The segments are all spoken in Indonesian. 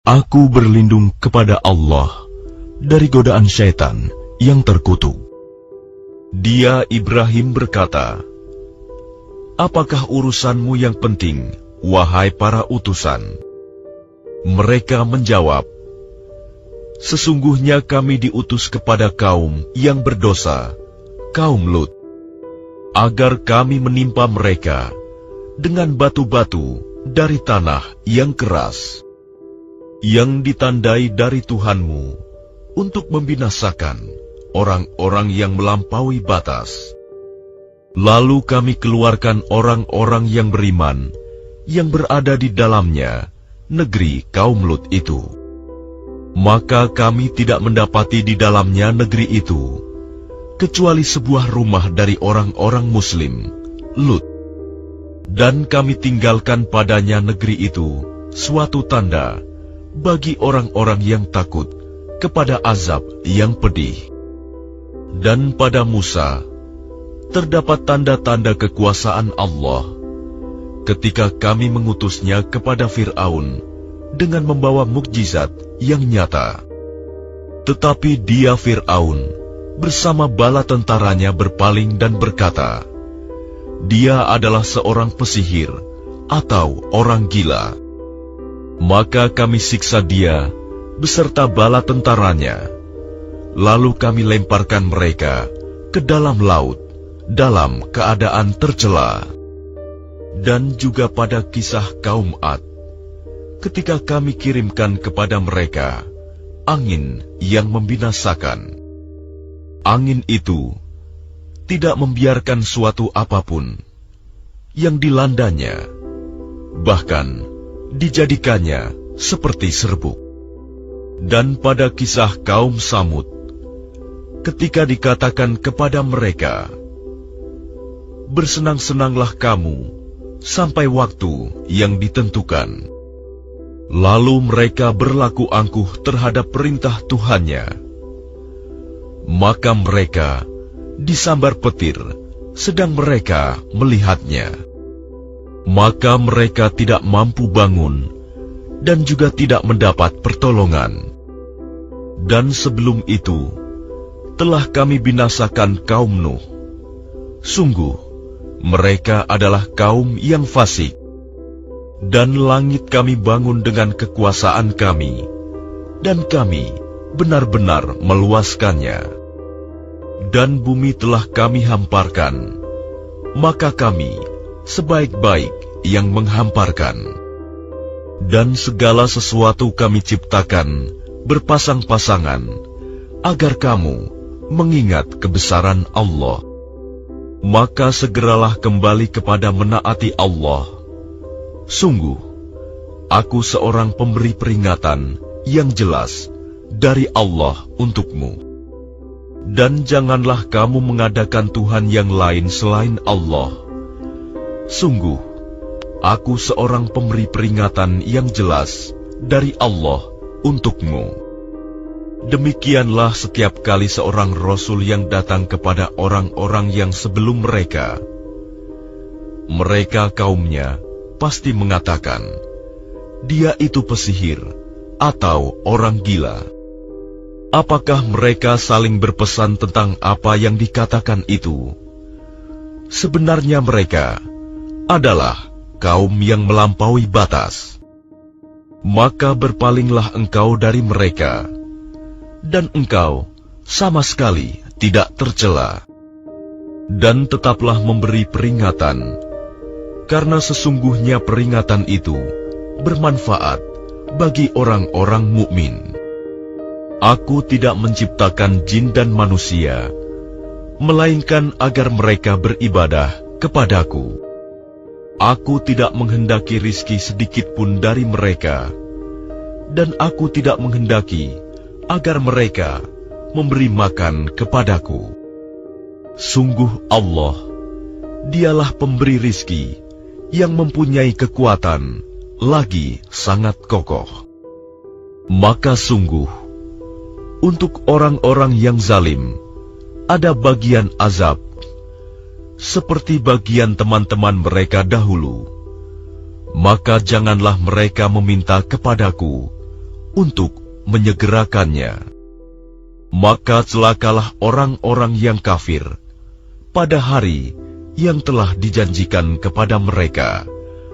Aku berlindung kepada Allah dari godaan syaitan yang terkutuk. Dia Ibrahim berkata, "Apakah urusanmu yang penting, wahai para utusan?" Mereka menjawab, "Sesungguhnya kami diutus kepada kaum yang berdosa, kaum Lut, agar kami menimpa mereka dengan batu-batu dari tanah yang keras, yang ditandai dari Tuhanmu untuk membinasakan orang-orang yang melampaui batas. Lalu kami keluarkan orang-orang yang beriman yang berada di dalamnya, negeri kaum Lut itu. Maka kami tidak mendapati di dalamnya negeri itu kecuali sebuah rumah dari orang-orang Muslim, Lut. Dan kami tinggalkan padanya negeri itu suatu tanda bagi orang-orang yang takut kepada azab yang pedih. Dan pada Musa terdapat tanda-tanda kekuasaan Allah ketika kami mengutusnya kepada Fir'aun dengan membawa mukjizat yang nyata. Tetapi dia Fir'aun bersama bala tentaranya berpaling dan berkata, dia adalah seorang pesihir atau orang gila. Maka kami siksa dia beserta bala tentaranya. Lalu kami lemparkan mereka ke dalam laut dalam keadaan tercela. Dan juga pada kisah kaum Ad, ketika kami kirimkan kepada mereka angin yang membinasakan. Angin itu tidak membiarkan suatu apapun yang dilandanya, bahkan dijadikannya seperti serbuk. Dan pada kisah kaum Samud, ketika dikatakan kepada mereka, bersenang-senanglah kamu sampai waktu yang ditentukan. Lalu mereka berlaku angkuh terhadap perintah Tuhannya. Maka mereka disambar petir sedang mereka melihatnya. Maka mereka tidak mampu bangun dan juga tidak mendapat pertolongan. Dan sebelum itu telah kami binasakan kaum Nuh. Sungguh mereka adalah kaum yang fasik. Dan langit kami bangun dengan kekuasaan kami, dan kami benar-benar meluaskannya. Dan bumi telah kami hamparkan, maka kami sebaik-baik yang menghamparkan. Dan segala sesuatu kami ciptakan berpasang-pasangan, agar kamu mengingat kebesaran Allah. Maka segeralah kembali kepada menaati Allah. Sungguh, aku seorang pemberi peringatan yang jelas dari Allah untukmu. Dan janganlah kamu mengadakan Tuhan yang lain selain Allah. Sungguh, aku seorang pemberi peringatan yang jelas dari Allah untukmu. Demikianlah setiap kali seorang Rasul yang datang kepada orang-orang yang sebelum mereka. Mereka kaumnya pasti mengatakan, dia itu pesihir atau orang gila. Apakah mereka saling berpesan tentang apa yang dikatakan itu? Sebenarnya mereka adalah kaum yang melampaui batas. Maka berpalinglah engkau dari mereka, dan engkau sama sekali tidak tercela. Dan tetaplah memberi peringatan, karena sesungguhnya peringatan itu bermanfaat bagi orang-orang mukmin. Aku tidak menciptakan jin dan manusia, melainkan agar mereka beribadah kepadaku. Aku tidak menghendaki rizki sedikit pun dari mereka, dan aku tidak menghendaki agar mereka memberi makan kepadaku. Sungguh Allah, dialah pemberi rizki yang mempunyai kekuatan lagi sangat kokoh. Maka sungguh, untuk orang-orang yang zalim ada bagian azab, seperti bagian teman-teman mereka dahulu. Maka janganlah mereka meminta kepadaku untuk menyegerakannya. Maka celakalah orang-orang yang kafir pada hari yang telah dijanjikan kepada mereka,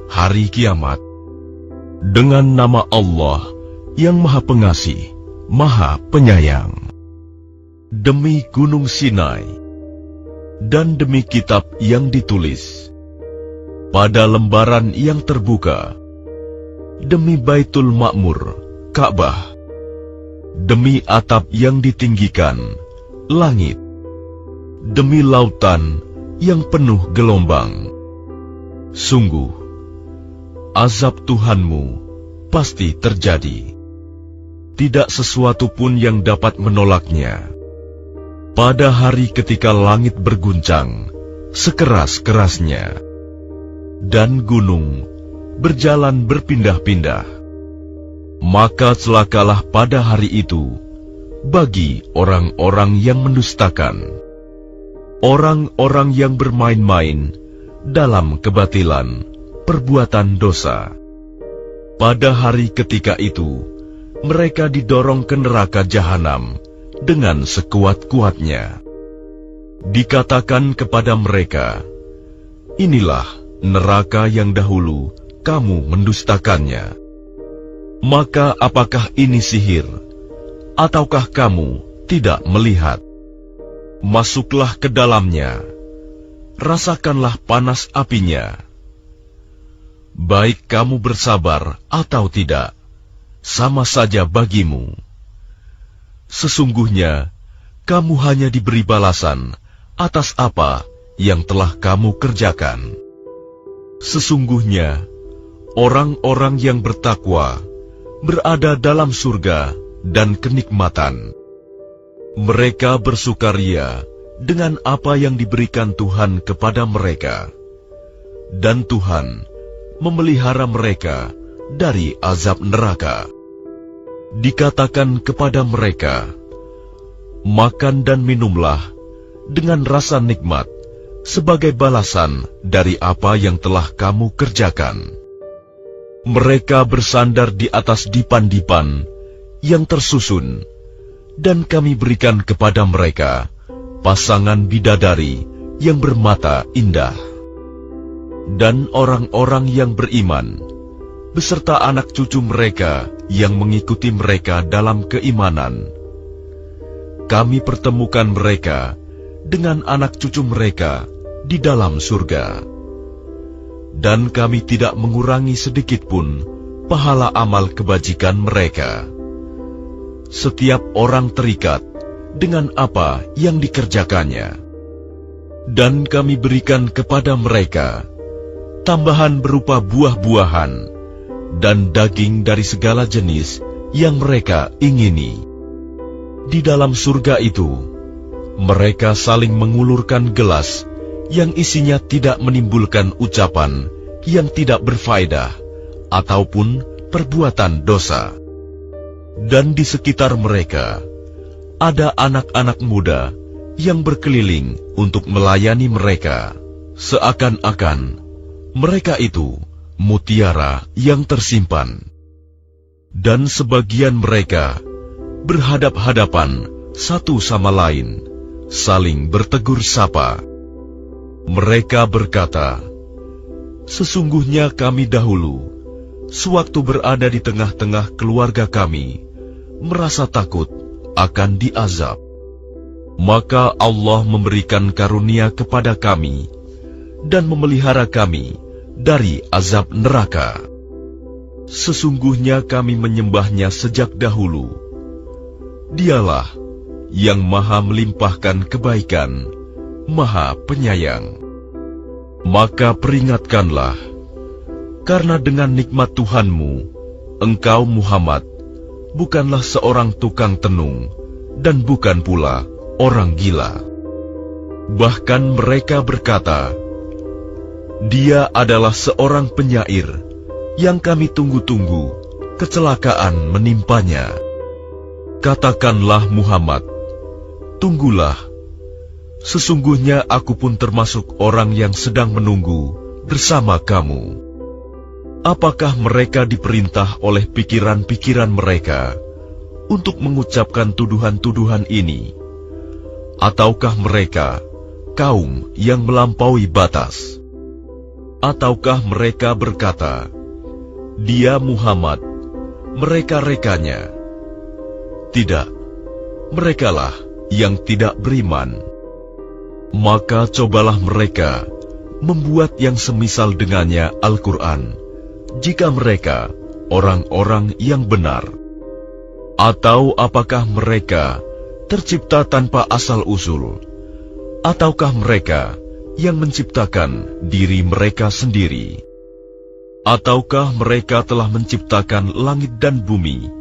hari kiamat. Dengan nama Allah yang Maha Pengasih, Maha Penyayang. Demi Gunung Sinai, dan demi kitab yang ditulis pada lembaran yang terbuka, demi Baitul Ma'mur, Ka'bah, demi atap yang ditinggikan, langit, demi lautan yang penuh gelombang. Sungguh, azab Tuhanmu pasti terjadi. Tidak sesuatu pun yang dapat menolaknya. Pada hari ketika langit berguncang sekeras-kerasnya, dan gunung berjalan berpindah-pindah, maka celakalah pada hari itu bagi orang-orang yang mendustakan, orang-orang yang bermain-main dalam kebatilan, perbuatan dosa. Pada hari ketika itu, mereka didorong ke neraka jahanam dengan sekuat-kuatnya. Dikatakan kepada mereka, inilah neraka yang dahulu kamu mendustakannya. Maka apakah ini sihir, ataukah kamu tidak melihat? Masuklah ke dalamnya, rasakanlah panas apinya. Baik kamu bersabar atau tidak, sama saja bagimu. Sesungguhnya, kamu hanya diberi balasan atas apa yang telah kamu kerjakan. Sesungguhnya, orang-orang yang bertakwa berada dalam surga dan kenikmatan. Mereka bersukaria dengan apa yang diberikan Tuhan kepada mereka, dan Tuhan memelihara mereka dari azab neraka. Dikatakan kepada mereka, makan dan minumlah dengan rasa nikmat sebagai balasan dari apa yang telah kamu kerjakan. Mereka bersandar di atas dipan-dipan yang tersusun, dan kami berikan kepada mereka pasangan bidadari yang bermata indah. Dan orang-orang yang beriman, beserta anak cucu mereka yang mengikuti mereka dalam keimanan, kami pertemukan mereka dengan anak cucu mereka di dalam surga. Dan kami tidak mengurangi sedikitpun pahala amal kebajikan mereka. Setiap orang terikat dengan apa yang dikerjakannya. Dan kami berikan kepada mereka tambahan berupa buah-buahan dan daging dari segala jenis yang mereka ingini. Di dalam surga itu, mereka saling mengulurkan gelas yang isinya tidak menimbulkan ucapan yang tidak berfaedah ataupun perbuatan dosa. Dan di sekitar mereka ada anak-anak muda yang berkeliling untuk melayani mereka, seakan-akan mereka itu mutiara yang tersimpan. Dan sebagian mereka berhadap-hadapan satu sama lain, saling bertegur sapa. Mereka berkata, sesungguhnya kami dahulu, sewaktu berada di tengah-tengah keluarga kami, merasa takut akan diazab. Maka Allah memberikan karunia kepada kami dan memelihara kami dari azab neraka. Sesungguhnya kami menyembahnya sejak dahulu. Dialah yang Maha melimpahkan kebaikan, Maha Penyayang. Maka peringatkanlah, karena dengan nikmat Tuhanmu, engkau Muhammad bukanlah seorang tukang tenung dan bukan pula orang gila. Bahkan mereka berkata, dia adalah seorang penyair yang kami tunggu-tunggu, kecelakaan menimpanya. Katakanlah Muhammad, tunggulah, sesungguhnya aku pun termasuk orang yang sedang menunggu bersama kamu. Apakah mereka diperintah oleh pikiran-pikiran mereka untuk mengucapkan tuduhan-tuduhan ini? Ataukah mereka kaum yang melampaui batas? Ataukah mereka berkata, "Dia Muhammad, mereka-rekanya"? Tidak, merekalah yang tidak beriman. Maka cobalah mereka membuat yang semisal dengannya Al-Quran, jika mereka orang-orang yang benar. Atau apakah mereka tercipta tanpa asal-usul? Ataukah mereka yang menciptakan diri mereka sendiri? Ataukah mereka telah menciptakan langit dan bumi?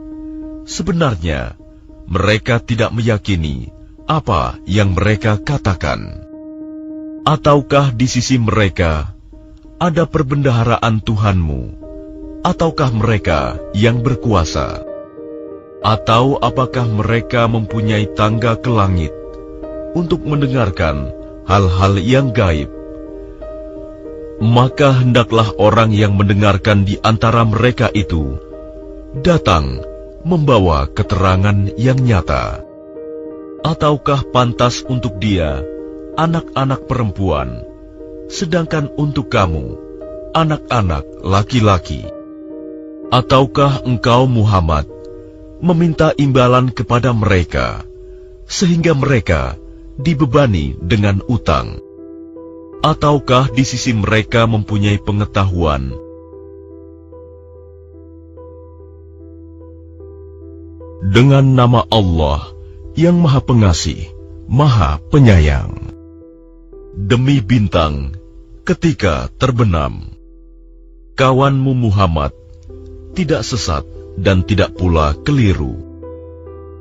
Sebenarnya mereka tidak meyakini apa yang mereka katakan. Ataukah di sisi mereka ada perbendaharaan Tuhanmu? Ataukah mereka yang berkuasa? Atau apakah mereka mempunyai tangga ke langit untuk mendengarkan hal-hal yang gaib? Maka hendaklah orang yang mendengarkan di antara mereka itu datang membawa keterangan yang nyata. Ataukah pantas untuk dia anak-anak perempuan, sedangkan untuk kamu anak-anak laki-laki? Ataukah engkau Muhammad meminta imbalan kepada mereka, sehingga mereka dibebani dengan utang? Ataukah di sisi mereka mempunyai pengetahuan? Dengan nama Allah yang Maha Pengasih, Maha Penyayang. Demi bintang, ketika terbenam, kawanmu Muhammad tidak sesat dan tidak pula keliru.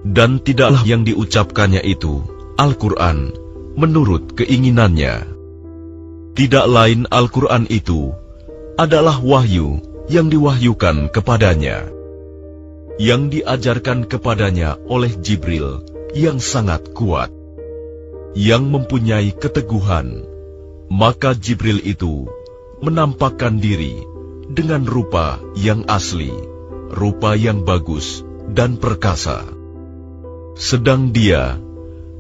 Dan tidaklah yang diucapkannya itu, Al-Quran, menurut keinginannya. Tidak lain Al-Quran itu adalah wahyu yang diwahyukan kepadanya, yang diajarkan kepadanya oleh Jibril yang sangat kuat, yang mempunyai keteguhan. Maka Jibril itu menampakkan diri dengan rupa yang asli, rupa yang bagus dan perkasa. Sedang dia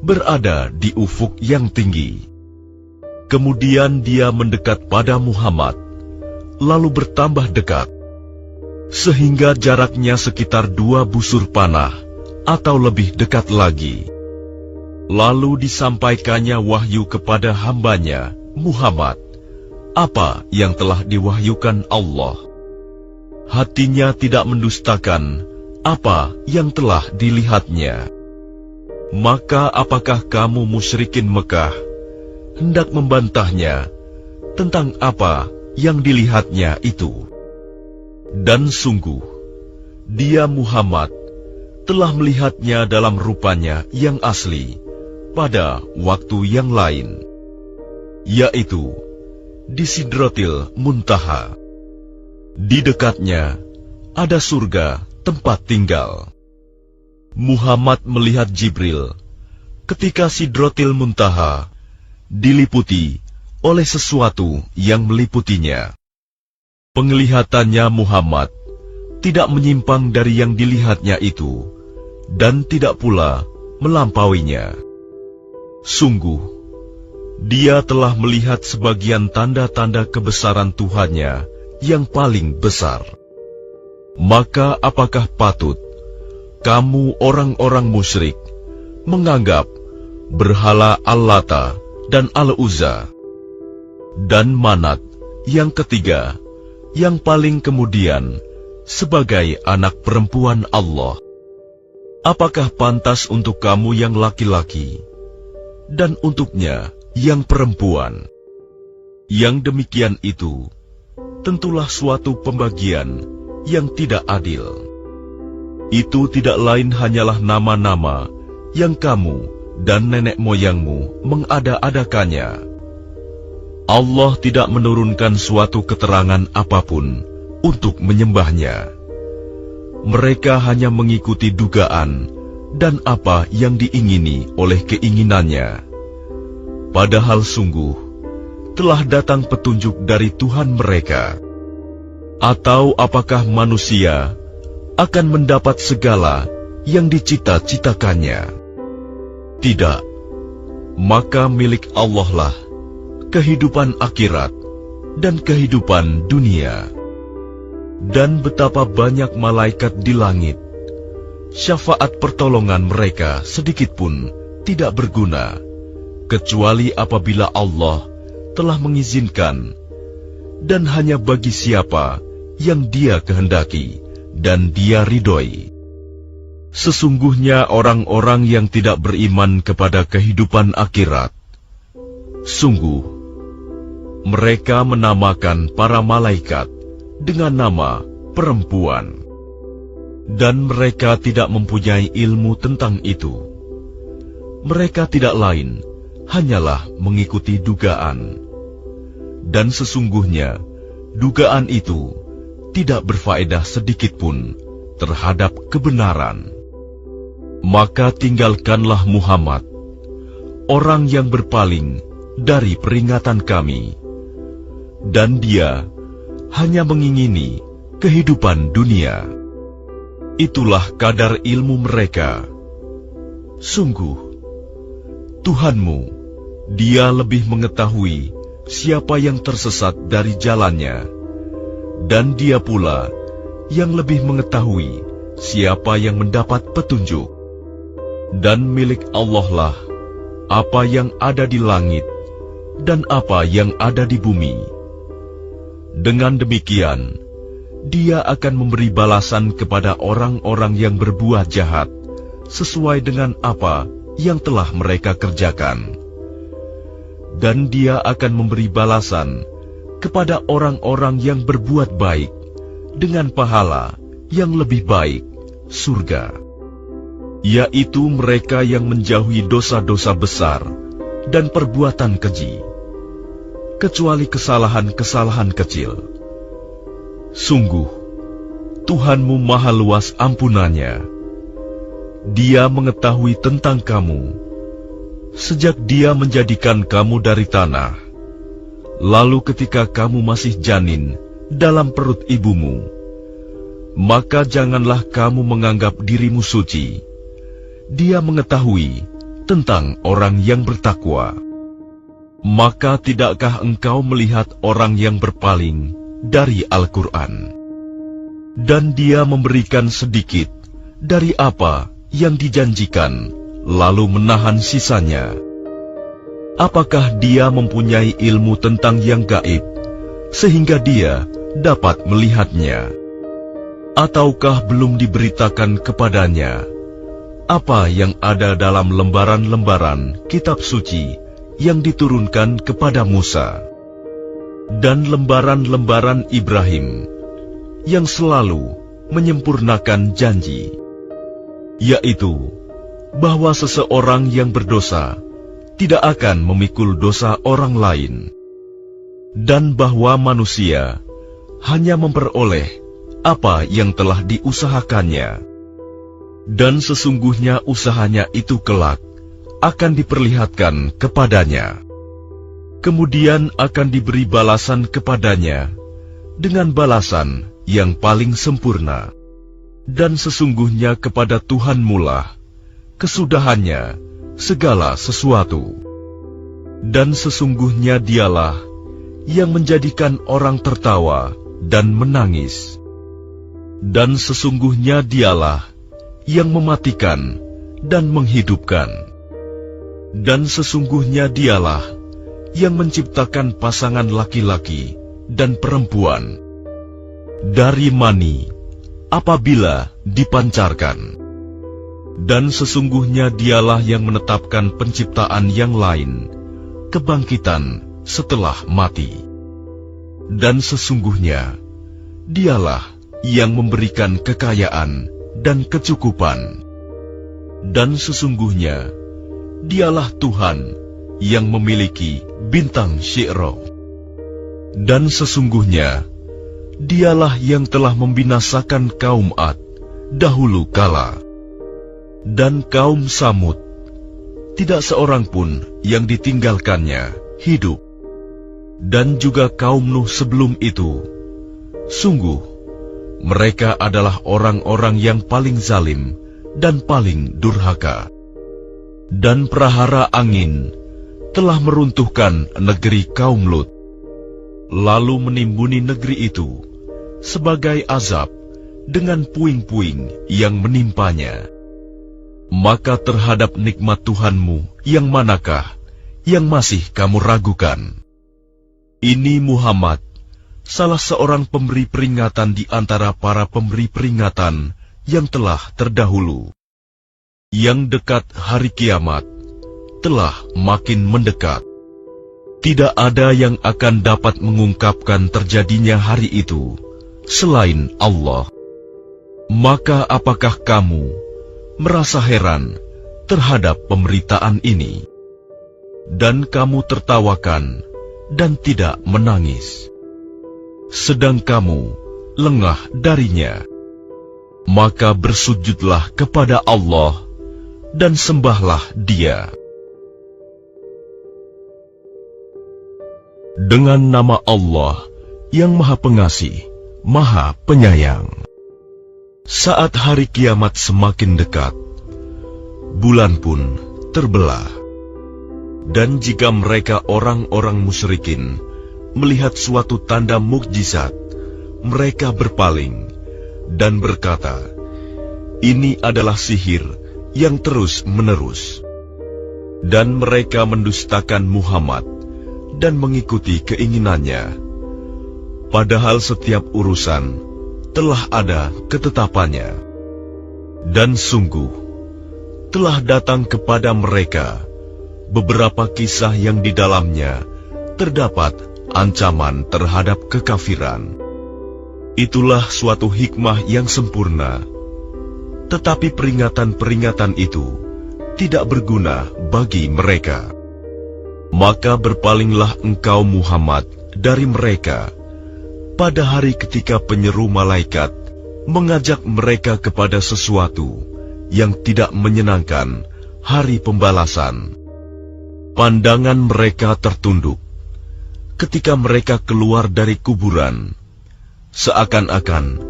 berada di ufuk yang tinggi. Kemudian dia mendekat pada Muhammad, lalu bertambah dekat, sehingga jaraknya sekitar 2 busur panah atau lebih dekat lagi. Lalu disampaikannya wahyu kepada hambanya, Muhammad, apa yang telah diwahyukan Allah. Hatinya tidak mendustakan apa yang telah dilihatnya. Maka apakah kamu musyrikin Mekah hendak membantahnya tentang apa yang dilihatnya itu? Dan sungguh, dia Muhammad telah melihatnya dalam rupanya yang asli pada waktu yang lain, yaitu di Sidratil Muntaha. Di dekatnya ada surga tempat tinggal. Muhammad melihat Jibril ketika Sidratil Muntaha diliputi oleh sesuatu yang meliputinya. Penglihatannya Muhammad tidak menyimpang dari yang dilihatnya itu, dan tidak pula melampauinya. Sungguh, dia telah melihat sebagian tanda-tanda kebesaran Tuhannya yang paling besar. Maka apakah patut kamu orang-orang musyrik menganggap berhala Al-Lata dan Al-Uzza dan Manat yang ketiga, yang paling kemudian, sebagai anak perempuan Allah? Apakah pantas untuk kamu yang laki-laki dan untuknya yang perempuan? Yang demikian itu tentulah suatu pembagian yang tidak adil. Itu tidak lain hanyalah nama-nama yang kamu dan nenek moyangmu mengada-adakannya. Allah tidak menurunkan suatu keterangan apapun untuk menyembahnya. Mereka hanya mengikuti dugaan dan apa yang diingini oleh keinginannya. Padahal sungguh telah datang petunjuk dari Tuhan mereka. Atau apakah manusia akan mendapat segala yang dicita-citakannya? Tidak. Maka milik Allah lah kehidupan akhirat dan kehidupan dunia. Dan betapa banyak malaikat di langit, syafaat pertolongan mereka sedikitpun tidak berguna, kecuali apabila Allah telah mengizinkan, dan hanya bagi siapa yang Dia kehendaki dan Dia ridhoi. Sesungguhnya orang-orang yang tidak beriman kepada kehidupan akhirat, sungguh mereka menamakan para malaikat dengan nama perempuan, dan mereka tidak mempunyai ilmu tentang itu. Mereka tidak lain hanyalah mengikuti dugaan, dan sesungguhnya dugaan itu tidak berfaedah sedikitpun terhadap kebenaran. Maka tinggalkanlah Muhammad, orang yang berpaling dari peringatan kami, dan dia hanya mengingini kehidupan dunia. Itulah kadar ilmu mereka. Sungguh, Tuhanmu, Dia lebih mengetahui siapa yang tersesat dari jalannya, dan Dia pula yang lebih mengetahui siapa yang mendapat petunjuk. Dan milik Allah lah apa yang ada di langit dan apa yang ada di bumi. Dengan demikian, Dia akan memberi balasan kepada orang-orang yang berbuat jahat sesuai dengan apa yang telah mereka kerjakan. Dan Dia akan memberi balasan kepada orang-orang yang berbuat baik dengan pahala yang lebih baik, surga. Yaitu mereka yang menjauhi dosa-dosa besar dan perbuatan keji, kecuali kesalahan-kesalahan kecil. Sungguh, Tuhanmu maha luas ampunannya. Dia mengetahui tentang kamu sejak Dia menjadikan kamu dari tanah, lalu ketika kamu masih janin dalam perut ibumu. Maka janganlah kamu menganggap dirimu suci. Dia mengetahui tentang orang yang bertakwa. Maka tidakkah engkau melihat orang yang berpaling dari Al-Quran, dan dia memberikan sedikit dari apa yang dijanjikan, lalu menahan sisanya? Apakah dia mempunyai ilmu tentang yang gaib, sehingga dia dapat melihatnya? Ataukah belum diberitakan kepadanya apa yang ada dalam lembaran-lembaran kitab suci yang diturunkan kepada Musa, dan lembaran-lembaran Ibrahim yang selalu menyempurnakan janji, yaitu bahwa seseorang yang berdosa tidak akan memikul dosa orang lain, dan bahwa manusia hanya memperoleh apa yang telah diusahakannya, dan sesungguhnya usahanya itu kelak akan diperlihatkan kepadanya. Kemudian akan diberi balasan kepadanya dengan balasan yang paling sempurna. Dan sesungguhnya kepada Tuhanmu lah kesudahannya segala sesuatu. Dan sesungguhnya Dialah yang menjadikan orang tertawa dan menangis. Dan sesungguhnya Dialah yang mematikan dan menghidupkan. Dan sesungguhnya Dialah yang menciptakan pasangan laki-laki dan perempuan dari mani apabila dipancarkan. Dan sesungguhnya Dialah yang menetapkan penciptaan yang lain, kebangkitan setelah mati. Dan sesungguhnya Dialah yang memberikan kekayaan dan kecukupan. Dan sesungguhnya Dialah Tuhan yang memiliki bintang Syi'ra. Dan sesungguhnya Dialah yang telah membinasakan kaum Ad dahulu kala. Dan kaum Samud, tidak seorang pun yang ditinggalkannya hidup. Dan juga kaum Nuh sebelum itu, Sungguh, mereka adalah orang-orang yang paling zalim dan paling durhaka. Dan prahara angin telah meruntuhkan negeri kaum Lut, lalu menimbuni negeri itu sebagai azab dengan puing-puing yang menimpanya. Maka terhadap nikmat Tuhanmu yang manakah yang masih kamu ragukan? Ini Muhammad, salah seorang pemberi peringatan di antara para pemberi peringatan yang telah terdahulu. Yang dekat hari kiamat telah makin mendekat. Tidak ada yang akan dapat mengungkapkan terjadinya hari itu selain Allah. Maka apakah kamu merasa heran terhadap pemberitaan ini? Dan kamu tertawakan dan tidak menangis, sedang kamu lengah darinya. Maka bersujudlah kepada Allah dan sembahlah Dia. Dengan nama Allah yang Maha Pengasih, Maha Penyayang. Saat hari kiamat semakin dekat, bulan pun terbelah. Dan jika mereka orang-orang musyrikin melihat suatu tanda mukjizat, mereka berpaling dan berkata, "Ini adalah sihir yang terus-menerus." Dan mereka mendustakan Muhammad dan mengikuti keinginannya. Padahal setiap urusan telah ada ketetapannya. Dan sungguh, telah datang kepada mereka beberapa kisah yang di dalamnya terdapat ancaman terhadap kekafiran. Itulah suatu hikmah yang sempurna. Tetapi peringatan-peringatan itu tidak berguna bagi mereka. Maka berpalinglah engkau Muhammad dari mereka pada hari ketika penyeru malaikat mengajak mereka kepada sesuatu yang tidak menyenangkan, hari pembalasan. Pandangan mereka tertunduk ketika mereka keluar dari kuburan, seakan-akan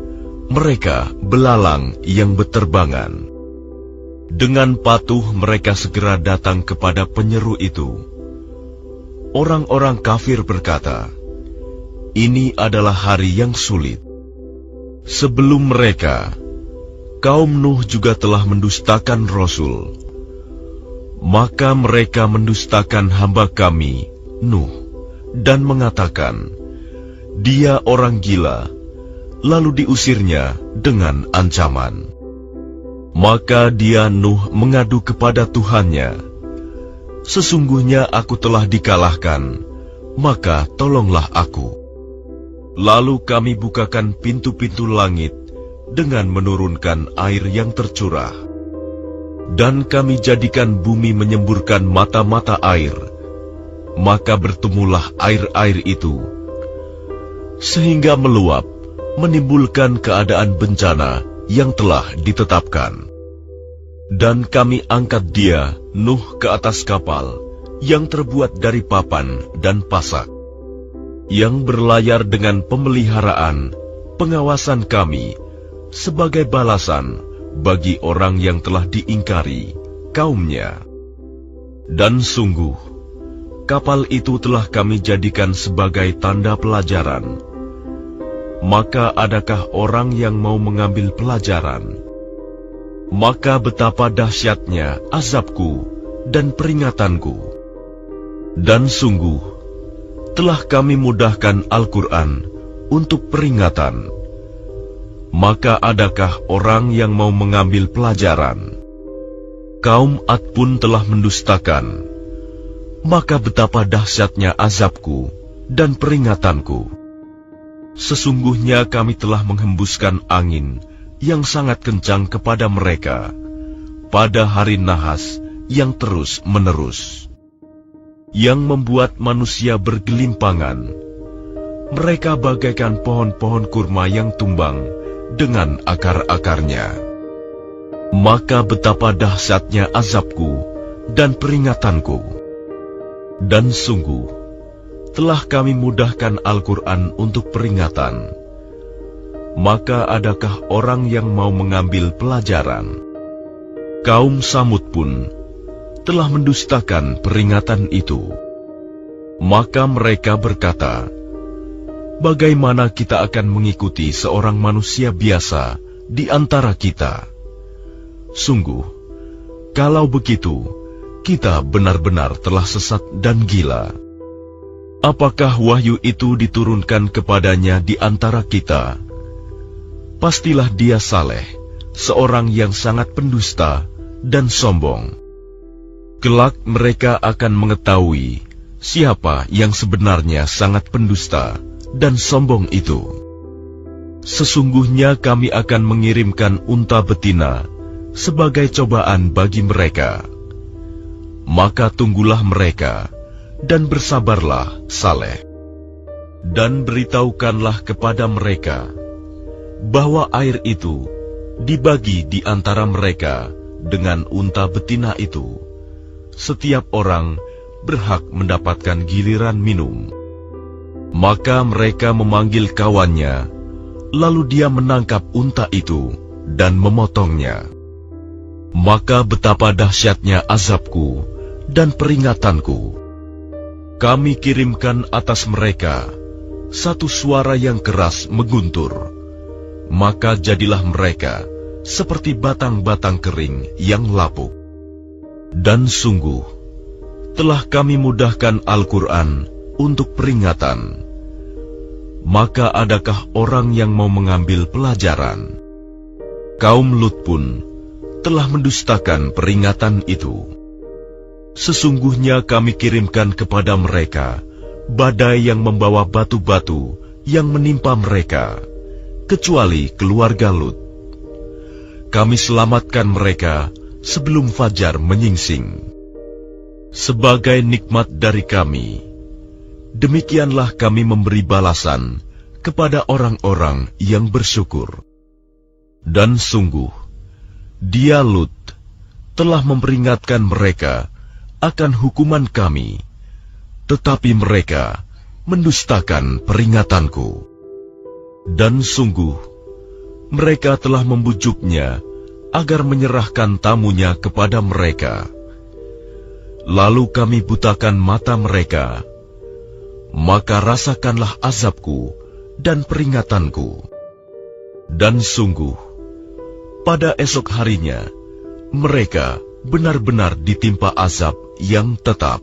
mereka belalang yang berterbangan. Dengan patuh mereka segera datang kepada penyeru itu. Orang-orang kafir berkata, "Ini adalah hari yang sulit." Sebelum mereka, kaum Nuh juga telah mendustakan Rasul. Maka mereka mendustakan hamba kami, Nuh, dan mengatakan, "Dia orang gila," lalu diusirnya dengan ancaman. Maka dia Nuh mengadu kepada Tuhannya, "Sesungguhnya aku telah dikalahkan, maka tolonglah aku." Lalu kami bukakan pintu-pintu langit dengan menurunkan air yang tercurah. Dan kami jadikan bumi menyemburkan mata-mata air, maka bertemulah air-air itu, sehingga meluap, menimbulkan keadaan bencana yang telah ditetapkan. Dan kami angkat dia, Nuh, ke atas kapal, yang terbuat dari papan dan pasak, yang berlayar dengan pemeliharaan, pengawasan kami, sebagai balasan bagi orang yang telah diingkari kaumnya. Dan sungguh, kapal itu telah kami jadikan sebagai tanda pelajaran. Maka adakah orang yang mau mengambil pelajaran? Maka betapa dahsyatnya azabku dan peringatanku. Dan sungguh, telah kami mudahkan Al-Quran untuk peringatan. Maka adakah orang yang mau mengambil pelajaran? Kaum Ad pun telah mendustakan. Maka betapa dahsyatnya azabku dan peringatanku. Sesungguhnya kami telah menghembuskan angin yang sangat kencang kepada mereka pada hari nahas yang terus-menerus, yang membuat manusia bergelimpangan. Mereka bagaikan pohon-pohon kurma yang tumbang dengan akar-akarnya. Maka betapa dahsyatnya azabku dan peringatanku. Dan sungguh, telah kami mudahkan Al-Quran untuk peringatan. maka adakah orang yang mau mengambil pelajaran? Kaum Samud pun telah mendustakan peringatan itu. Maka mereka berkata, bagaimana kita akan mengikuti seorang manusia biasa di antara kita? Sungguh, kalau begitu, kita benar-benar telah sesat dan gila. Apakah wahyu itu diturunkan kepadanya di antara kita? Pastilah dia saleh, seorang yang sangat pendusta dan sombong. Kelak mereka akan mengetahui siapa yang sebenarnya sangat pendusta dan sombong itu. Sesungguhnya kami akan mengirimkan unta betina sebagai cobaan bagi mereka. Maka tunggulah mereka dan bersabarlah, Saleh. Dan beritahukanlah kepada mereka bahwa air itu dibagi di antara mereka dengan unta betina itu. Setiap orang berhak mendapatkan giliran minum. Maka mereka memanggil kawannya, lalu dia menangkap unta itu dan memotongnya. Maka betapa dahsyatnya azabku dan peringatanku. Kami kirimkan atas mereka satu suara yang keras mengguntur, maka jadilah mereka seperti batang-batang kering yang lapuk. Dan sungguh, telah kami mudahkan Al-Quran untuk peringatan. Maka adakah orang yang mau mengambil pelajaran? Kaum Lut pun telah mendustakan peringatan itu. Sesungguhnya kami kirimkan kepada mereka badai yang membawa batu-batu yang menimpa mereka, kecuali keluarga Lut. Kami selamatkan mereka sebelum fajar menyingsing. Sebagai nikmat dari kami, demikianlah kami memberi balasan kepada orang-orang yang bersyukur. Dan sungguh, dia Lut telah memperingatkan mereka akan hukuman kami, tetapi mereka mendustakan peringatanku. Dan sungguh, mereka telah membujuknya agar menyerahkan tamunya kepada mereka. Lalu kami butakan mata mereka, maka rasakanlah azabku dan peringatanku. Dan sungguh, pada esok harinya, mereka benar-benar ditimpa azab yang tetap.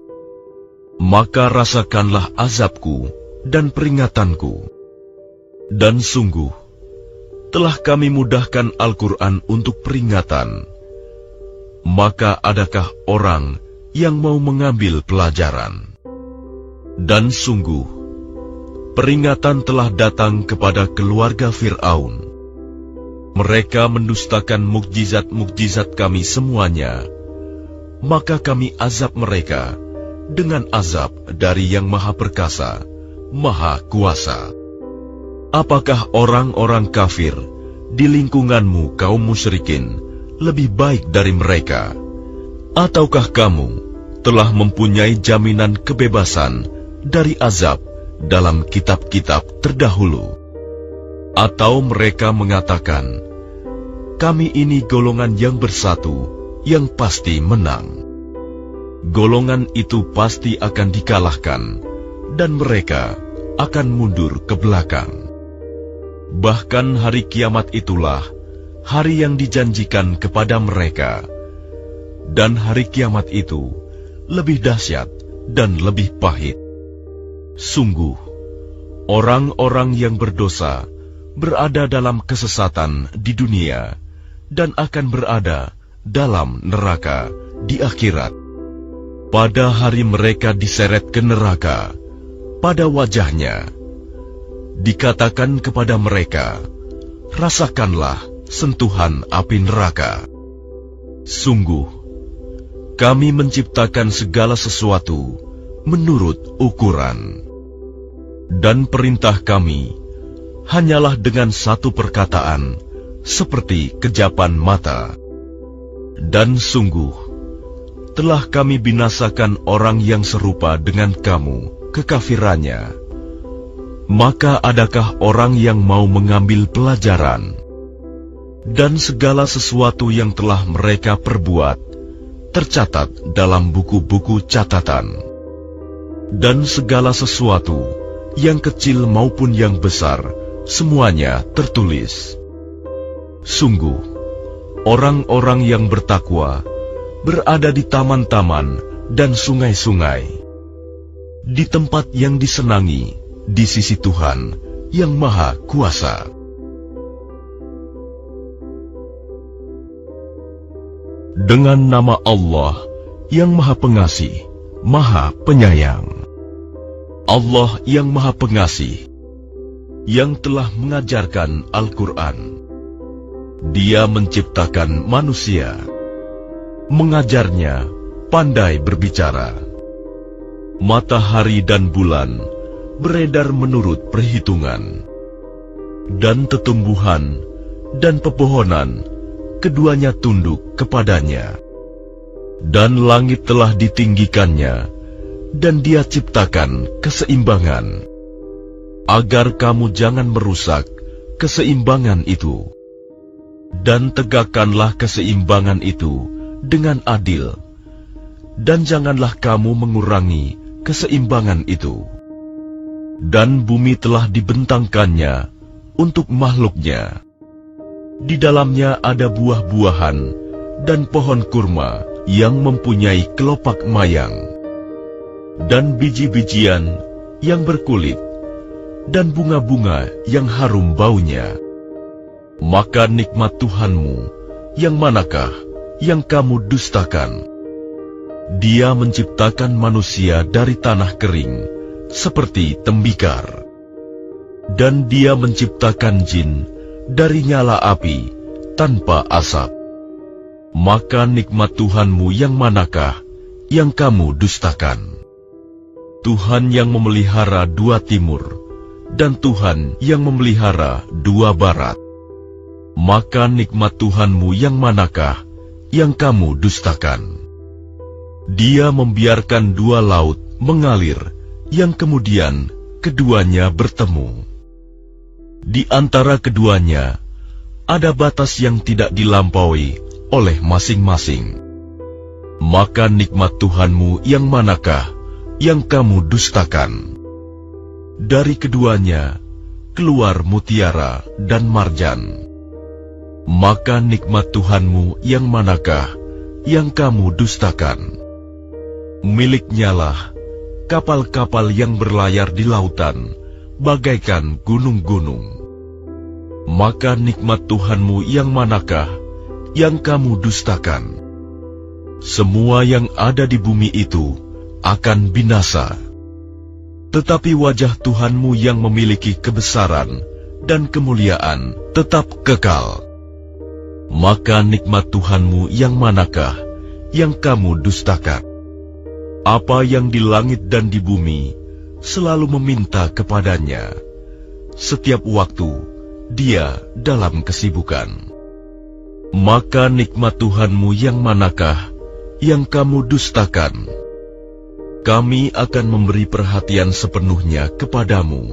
Maka rasakanlah azabku dan peringatanku. Dan sungguh, telah kami mudahkan Al-Quran untuk peringatan. Maka adakah orang yang mau mengambil pelajaran? Dan sungguh, peringatan telah datang kepada keluarga Fir'aun. Mereka mendustakan mukjizat-mukjizat kami semuanya. Maka kami azab mereka dengan azab dari Yang Maha Perkasa, Maha Kuasa. Apakah orang-orang kafir di lingkunganmu kaum musyrikin lebih baik dari mereka? Ataukah kamu telah mempunyai jaminan kebebasan dari azab dalam kitab-kitab terdahulu? Atau mereka mengatakan, kami ini golongan yang bersatu, yang pasti menang. Golongan itu pasti akan dikalahkan, dan mereka akan mundur ke belakang. Bahkan hari kiamat itulah hari yang dijanjikan kepada mereka. Dan hari kiamat itu lebih dahsyat dan lebih pahit. Sungguh, orang-orang yang berdosa berada dalam kesesatan di dunia dan akan berada dalam neraka di akhirat. Pada hari mereka diseret ke neraka, pada wajahnya dikatakan kepada mereka, rasakanlah sentuhan api neraka. Sungguh, kami menciptakan segala sesuatu menurut ukuran. Dan perintah kami hanyalah dengan satu perkataan, seperti kejapan mata. Dan sungguh, telah kami binasakan orang yang serupa dengan kamu kekafirannya. Maka adakah orang yang mau mengambil pelajaran? Dan segala sesuatu yang telah mereka perbuat tercatat dalam buku-buku catatan. Dan segala sesuatu, yang kecil maupun yang besar, semuanya tertulis. Sungguh, orang-orang yang bertakwa berada di taman-taman dan sungai-sungai, di tempat yang disenangi di sisi Tuhan yang Maha Kuasa. Dengan nama Allah yang Maha Pengasih, Maha Penyayang. Allah yang Maha Pengasih, yang telah mengajarkan Al-Quran. Dia menciptakan manusia, mengajarnya pandai berbicara. Matahari dan bulan beredar menurut perhitungan, dan tetumbuhan dan pepohonan keduanya tunduk kepadanya. Dan langit telah ditinggikannya, dan Dia ciptakan keseimbangan, agar kamu jangan merusak keseimbangan itu. Dan tegakkanlah keseimbangan itu dengan adil, dan janganlah kamu mengurangi keseimbangan itu. Dan bumi telah dibentangkannya untuk makhluknya. Di dalamnya ada buah-buahan dan pohon kurma yang mempunyai kelopak mayang, dan biji-bijian yang berkulit, dan bunga-bunga yang harum baunya. Maka nikmat Tuhanmu yang manakah yang kamu dustakan? Dia menciptakan manusia dari tanah kering seperti tembikar, dan Dia menciptakan jin dari nyala api tanpa asap. Maka nikmat Tuhanmu yang manakah yang kamu dustakan? Tuhan yang memelihara dua timur, dan Tuhan yang memelihara dua barat. Maka nikmat Tuhanmu yang manakah yang kamu dustakan? Dia membiarkan dua laut mengalir, yang kemudian keduanya bertemu. Di antara keduanya ada batas yang tidak dilampaui oleh masing-masing. Maka nikmat Tuhanmu yang manakah yang kamu dustakan? Dari keduanya keluar mutiara dan marjan. Maka nikmat Tuhanmu yang manakah yang kamu dustakan? Miliknyalah kapal-kapal yang berlayar di lautan, bagaikan gunung-gunung. Maka nikmat Tuhanmu yang manakah yang kamu dustakan? Semua yang ada di bumi itu akan binasa, tetapi wajah Tuhanmu yang memiliki kebesaran dan kemuliaan tetap kekal. Maka nikmat Tuhanmu yang manakah yang kamu dustakan? Apa yang di langit dan di bumi selalu meminta kepadanya. Setiap waktu Dia dalam kesibukan. Maka nikmat Tuhanmu yang manakah yang kamu dustakan? Kami akan memberi perhatian sepenuhnya kepadamu,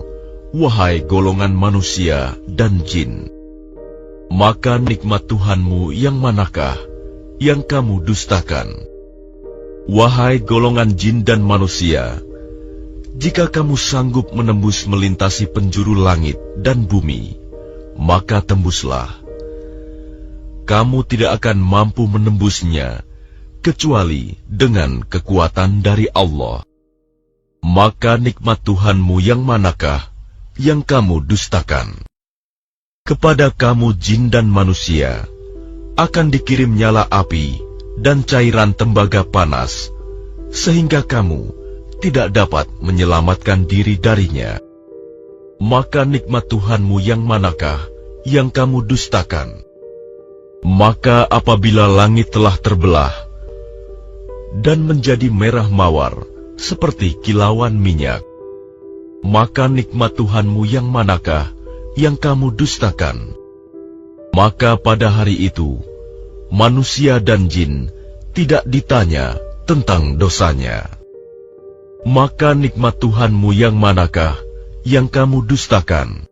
wahai golongan manusia dan jin. Maka nikmat Tuhanmu yang manakah yang kamu dustakan? Wahai golongan jin dan manusia, jika kamu sanggup menembus melintasi penjuru langit dan bumi, maka tembuslah. Kamu tidak akan mampu menembusnya, kecuali dengan kekuatan dari Allah. Maka nikmat Tuhanmu yang manakah yang kamu dustakan? Kepada kamu jin dan manusia akan dikirim nyala api dan cairan tembaga panas, sehingga kamu tidak dapat menyelamatkan diri darinya. Maka nikmat Tuhanmu yang manakah yang kamu dustakan? Maka apabila langit telah terbelah dan menjadi merah mawar seperti kilauan minyak, maka nikmat Tuhanmu yang manakah yang kamu dustakan? Maka pada hari itu manusia dan jin tidak ditanya tentang dosanya. Maka nikmat Tuhanmu yang manakah yang kamu dustakan.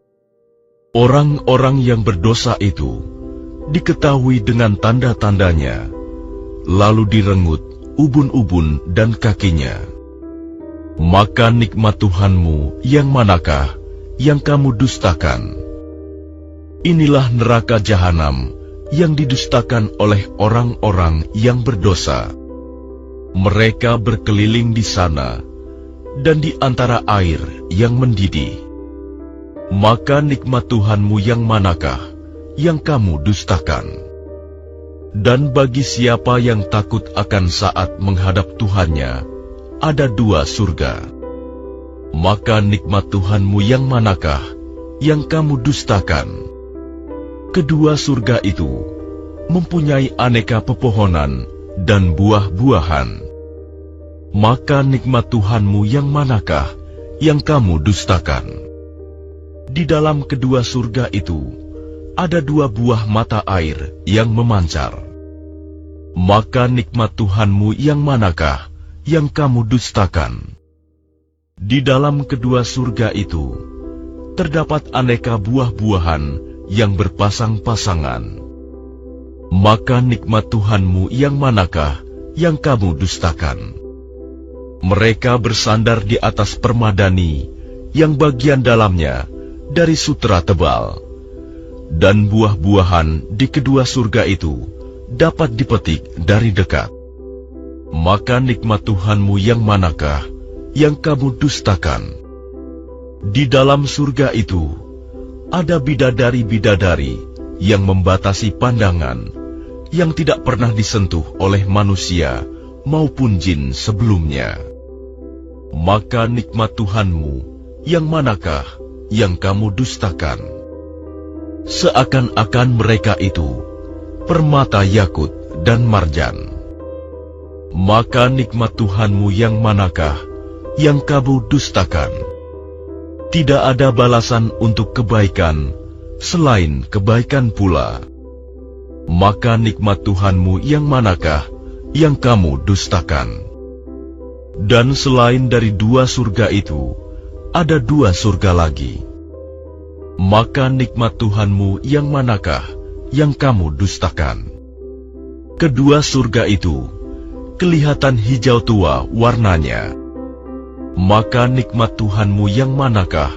Orang-orang yang berdosa itu diketahui dengan tanda-tandanya, lalu direnggut ubun-ubun dan kakinya. Maka nikmat Tuhanmu yang manakah yang kamu dustakan? Inilah neraka jahanam yang didustakan oleh orang-orang yang berdosa. Mereka berkeliling di sana dan di antara air yang mendidih. Maka nikmat Tuhanmu yang manakah yang kamu dustakan? Dan bagi siapa yang takut akan saat menghadap Tuhannya, ada 2 surga. Maka nikmat Tuhanmu yang manakah yang kamu dustakan? Kedua surga itu mempunyai aneka pepohonan dan buah-buahan. Maka nikmat Tuhanmu yang manakah yang kamu dustakan? Di dalam kedua surga itu ada 2 buah mata air yang memancar. Maka nikmat Tuhanmu yang manakah yang kamu dustakan? Di dalam kedua surga itu terdapat aneka buah-buahan yang berpasang-pasangan. Maka nikmat Tuhanmu yang manakah yang kamu dustakan? Mereka bersandar di atas permadani yang bagian dalamnya dari sutra tebal, dan buah-buahan di kedua surga itu dapat dipetik dari dekat. Maka nikmat Tuhanmu yang manakah yang kamu dustakan? Di dalam surga itu ada bidadari-bidadari yang membatasi pandangan, yang tidak pernah disentuh oleh manusia maupun jin sebelumnya. Maka nikmat Tuhanmu yang manakah yang kamu dustakan? Seakan-akan mereka itu permata yakut dan marjan. Maka nikmat Tuhanmu yang manakah yang kamu dustakan? Tidak ada balasan untuk kebaikan selain kebaikan pula. Maka nikmat Tuhanmu yang manakah yang kamu dustakan? Dan selain dari 2 surga itu, ada 2 surga lagi. Maka nikmat Tuhanmu yang manakah yang kamu dustakan? Kedua surga itu kelihatan hijau tua warnanya. Maka nikmat Tuhanmu yang manakah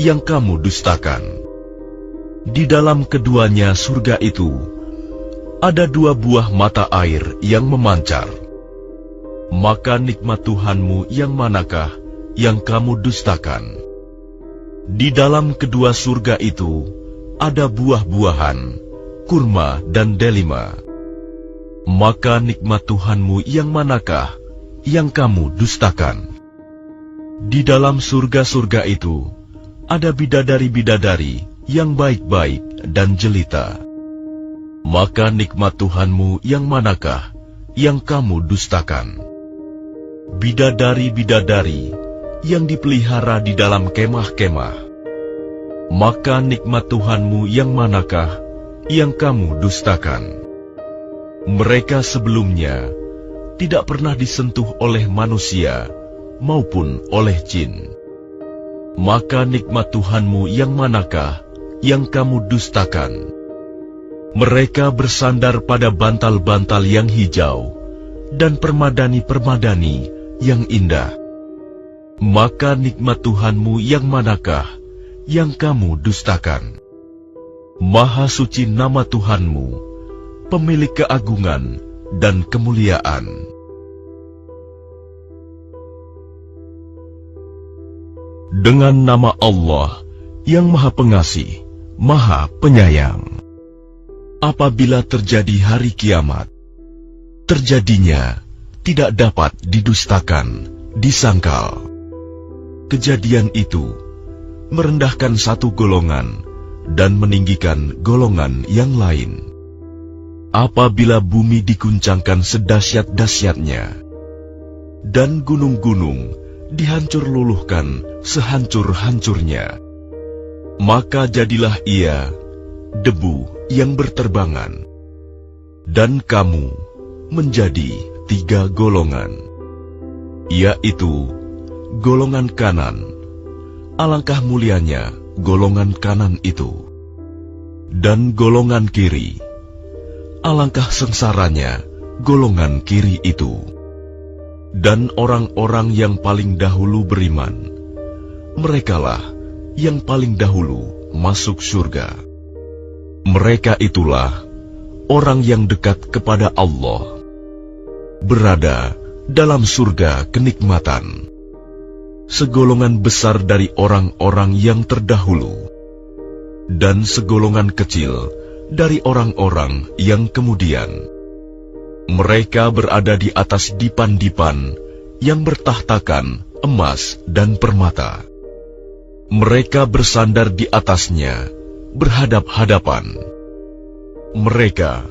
yang kamu dustakan? Di dalam keduanya surga itu ada 2 buah mata air yang memancar. Maka nikmat Tuhanmu yang manakah yang kamu dustakan? Di dalam kedua surga itu ada buah-buahan, kurma dan delima. Maka nikmat Tuhanmu yang manakah yang kamu dustakan? Di dalam surga-surga itu ada bidadari-bidadari yang baik-baik dan jelita. Maka nikmat Tuhanmu yang manakah yang kamu dustakan? Bidadari-bidadari yang dipelihara di dalam kemah-kemah. Maka nikmat Tuhanmu yang manakah yang kamu dustakan? Mereka sebelumnya tidak pernah disentuh oleh manusia maupun oleh jin. Maka nikmat Tuhanmu yang manakah yang kamu dustakan? Mereka bersandar pada bantal-bantal yang hijau dan permadani-permadani yang indah. Maka nikmat Tuhanmu yang manakah yang kamu dustakan? Maha suci nama Tuhanmu, pemilik keagungan dan kemuliaan. Dengan nama Allah yang Maha Pengasih, Maha Penyayang. Apabila terjadi hari kiamat, terjadinya tidak dapat didustakan, disangkal. Kejadian itu merendahkan satu golongan dan meninggikan golongan yang lain. Apabila bumi diguncangkan sedahsyat-dahsyatnya, dan gunung-gunung dihancur luluhkan sehancur-hancurnya, maka jadilah ia debu yang berterbangan, dan kamu menjadi 3 golongan, yaitu golongan kanan, alangkah mulianya golongan kanan itu. Dan golongan kiri, alangkah sengsaranya golongan kiri itu. Dan orang-orang yang paling dahulu beriman, merekalah yang paling dahulu masuk surga. Mereka itulah orang yang dekat kepada Allah, berada dalam surga kenikmatan, segolongan besar dari orang-orang yang terdahulu, dan segolongan kecil dari orang-orang yang kemudian. Mereka berada di atas dipan-dipan yang bertahtakan emas dan permata. Mereka bersandar di atasnya, berhadap-hadapan. Mereka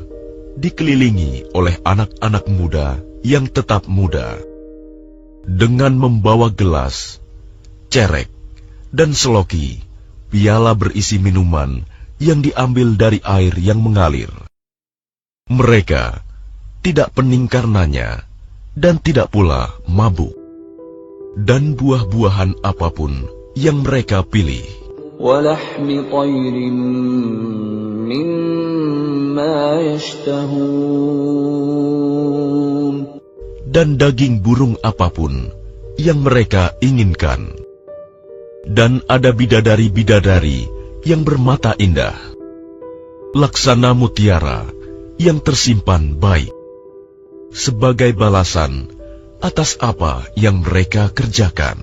dikelilingi oleh anak-anak muda yang tetap muda, dengan membawa gelas, cerek, dan seloki, piala berisi minuman yang diambil dari air yang mengalir. Mereka tidak pening karenanya, dan tidak pula mabuk. Dan buah-buahan apapun yang mereka pilih, وَلَحْمِ طَيْرٍ مِّمَّا يَشْتَهُونَ, dan daging burung apapun yang mereka inginkan. Dan ada bidadari-bidadari yang bermata indah, laksana mutiara yang tersimpan baik, sebagai balasan atas apa yang mereka kerjakan.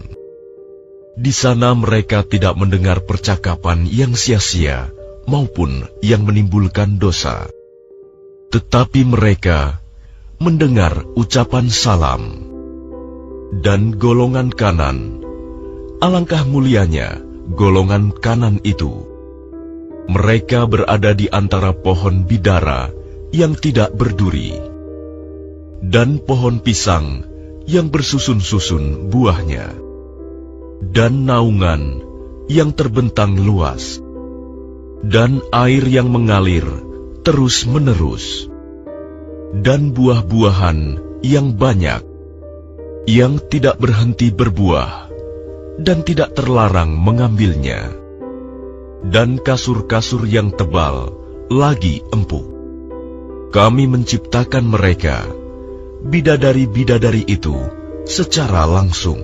Di sana mereka tidak mendengar percakapan yang sia-sia maupun yang menimbulkan dosa, tetapi mereka mendengar ucapan salam. Dan golongan kanan, alangkah mulianya golongan kanan itu. Mereka berada di antara pohon bidara yang tidak berduri, dan pohon pisang yang bersusun-susun buahnya, dan naungan yang terbentang luas, dan air yang mengalir terus-menerus, dan buah-buahan yang banyak, yang tidak berhenti berbuah, dan tidak terlarang mengambilnya, dan kasur-kasur yang tebal lagi empuk. Kami menciptakan mereka, bidadari-bidadari itu, secara langsung.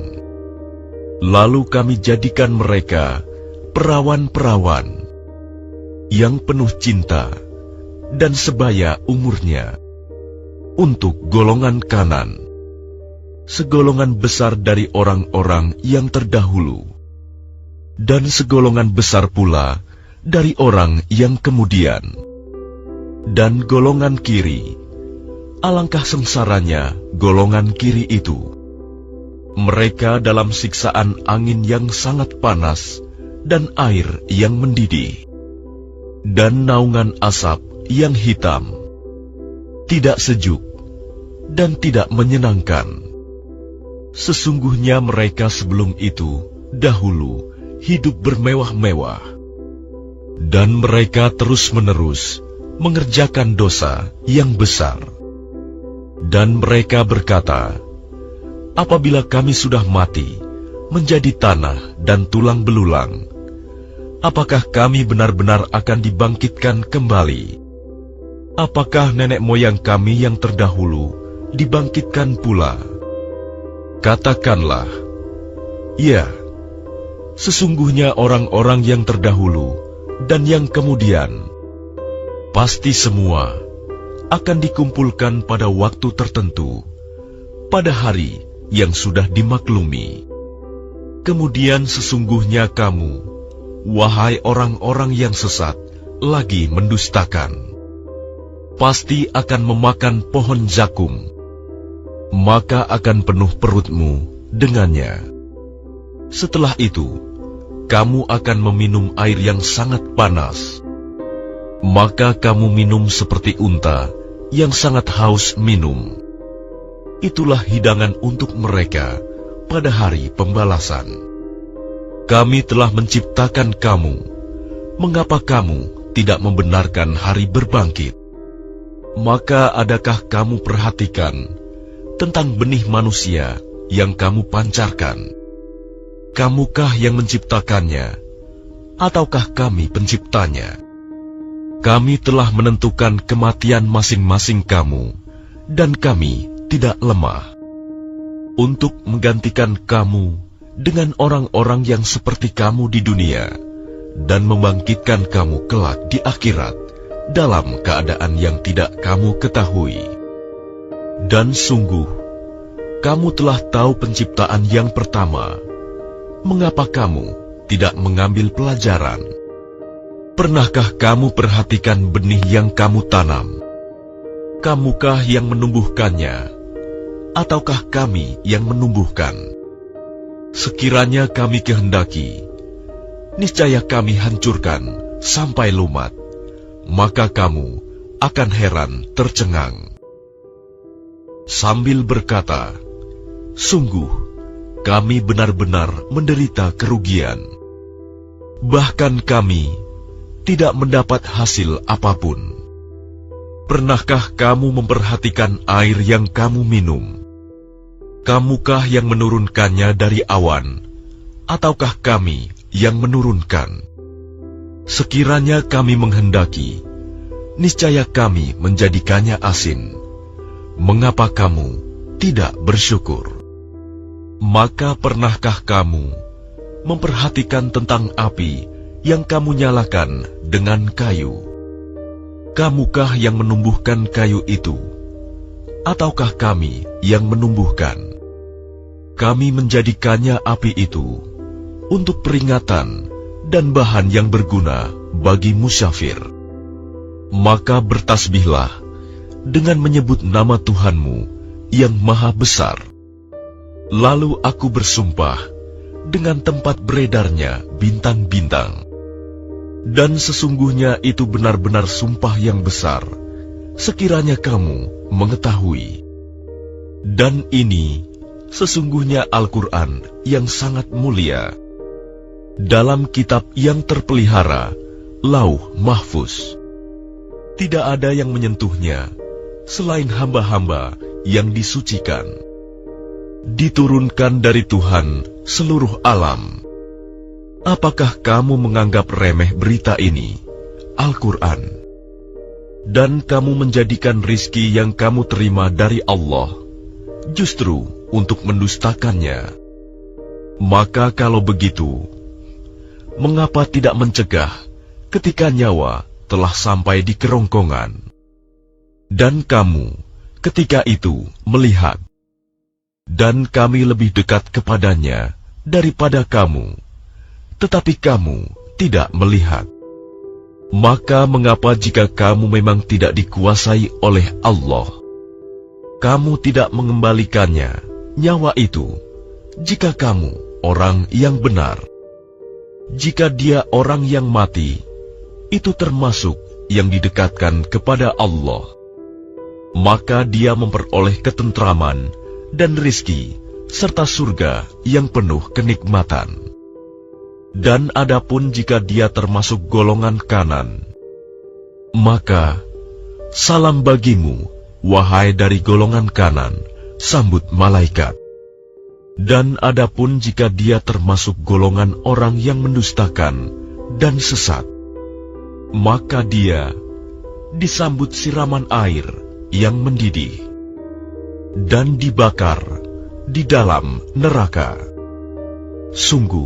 Lalu kami jadikan mereka perawan-perawan yang penuh cinta dan sebaya umurnya. Untuk golongan kanan, segolongan besar dari orang-orang yang terdahulu, dan segolongan besar pula dari orang yang kemudian. Dan golongan kiri, alangkah sengsaranya golongan kiri itu. Mereka dalam siksaan angin yang sangat panas dan air yang mendidih, dan naungan asap yang hitam, tidak sejuk dan tidak menyenangkan. Sesungguhnya mereka sebelum itu dahulu hidup bermewah-mewah, dan mereka terus-menerus mengerjakan dosa yang besar. Dan mereka berkata, apabila kami sudah mati, menjadi tanah dan tulang belulang, apakah kami benar-benar akan dibangkitkan kembali? Apakah nenek moyang kami yang terdahulu dibangkitkan pula? Katakanlah, ya, sesungguhnya orang-orang yang terdahulu dan yang kemudian, pasti semua akan dikumpulkan pada waktu tertentu, pada hari yang sudah dimaklumi. Kemudian sesungguhnya kamu, wahai orang-orang yang sesat, lagi mendustakan, pasti akan memakan pohon zakum, maka akan penuh perutmu dengannya. Setelah itu, kamu akan meminum air yang sangat panas, maka kamu minum seperti unta yang sangat haus minum. Itulah hidangan untuk mereka pada hari pembalasan. Kami telah menciptakan kamu, mengapa kamu tidak membenarkan hari berbangkit? Maka adakah kamu perhatikan tentang benih manusia yang kamu pancarkan? kamukah yang menciptakannya, ataukah kami penciptanya? Kami telah menentukan kematian masing-masing kamu, dan kami tidak lemah untuk menggantikan kamu dengan orang-orang yang seperti kamu di dunia, dan membangkitkan kamu kelak di akhirat dalam keadaan yang tidak kamu ketahui. Dan sungguh, kamu telah tahu penciptaan yang pertama. Mengapa kamu tidak mengambil pelajaran? Pernahkah kamu perhatikan benih yang kamu tanam? Kamukah yang menumbuhkannya, ataukah kami yang menumbuhkan? Sekiranya kami kehendaki, niscaya kami hancurkan sampai lumat, maka kamu akan heran tercengang. Sambil berkata, sungguh kami benar-benar menderita kerugian. Bahkan kami tidak mendapat hasil apapun. Pernahkah kamu memperhatikan air yang kamu minum? Kamukah yang menurunkannya dari awan, ataukah kami yang menurunkan? Sekiranya kami menghendaki, niscaya kami menjadikannya asin. Mengapa kamu tidak bersyukur? Maka pernahkah kamu memperhatikan tentang api yang kamu nyalakan dengan kayu? Kamukah yang menumbuhkan kayu itu, ataukah kami yang menumbuhkan? Kami menjadikannya api itu untuk peringatan dan bahan yang berguna bagi musyafir. Maka bertasbihlah dengan menyebut nama Tuhanmu yang maha besar. Lalu aku bersumpah dengan tempat beredarnya bintang-bintang. Dan sesungguhnya itu benar-benar sumpah yang besar, sekiranya kamu mengetahui. Dan ini sesungguhnya Al-Quran yang sangat mulia, dalam kitab yang terpelihara, Lauh Mahfuz. Tidak ada yang menyentuhnya selain hamba-hamba yang disucikan. Diturunkan dari Tuhan seluruh alam. Apakah kamu menganggap remeh berita ini, Al-Quran? Dan kamu menjadikan rizki yang kamu terima dari Allah justru untuk mendustakannya. Maka kalau begitu, mengapa tidak mencegah ketika nyawa telah sampai di kerongkongan? Dan kamu ketika itu melihat, dan kami lebih dekat kepadanya daripada kamu, tetapi kamu tidak melihat. Maka mengapa jika kamu memang tidak dikuasai oleh Allah, kamu tidak mengembalikannya, nyawa itu, jika kamu orang yang benar? Jika dia orang yang mati, itu termasuk yang didekatkan kepada Allah, maka dia memperoleh ketentraman dan rizki, serta surga yang penuh kenikmatan. Dan adapun jika dia termasuk golongan kanan, maka salam bagimu, wahai dari golongan kanan, sambut malaikat. Dan adapun jika dia termasuk golongan orang yang mendustakan dan sesat, maka dia disambut siraman air yang mendidih dan dibakar di dalam neraka. Sungguh,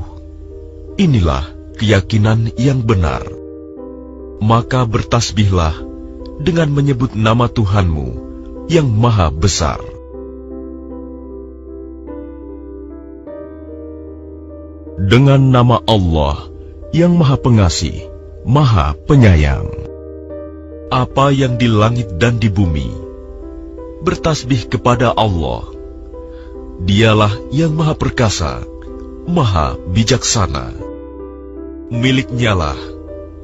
inilah keyakinan yang benar. Maka bertasbihlah dengan menyebut nama Tuhanmu yang maha besar. Dengan nama Allah yang maha pengasih, maha penyayang. Apa yang di langit dan di bumi, bertasbih kepada Allah. Dialah yang maha perkasa, maha bijaksana. Miliknya lah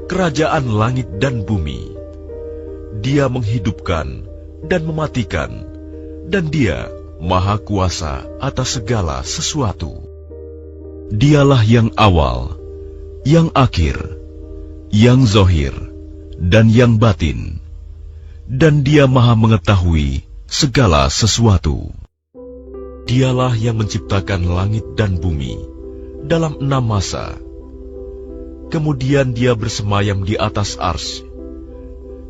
kerajaan langit dan bumi. Dia menghidupkan dan mematikan, dan dia maha kuasa atas segala sesuatu. Dialah yang awal, yang akhir, yang zahir, dan yang batin, dan dia maha mengetahui segala sesuatu. Dialah yang menciptakan langit dan bumi, dalam 6 masa. Kemudian Dia bersemayam di atas arsy.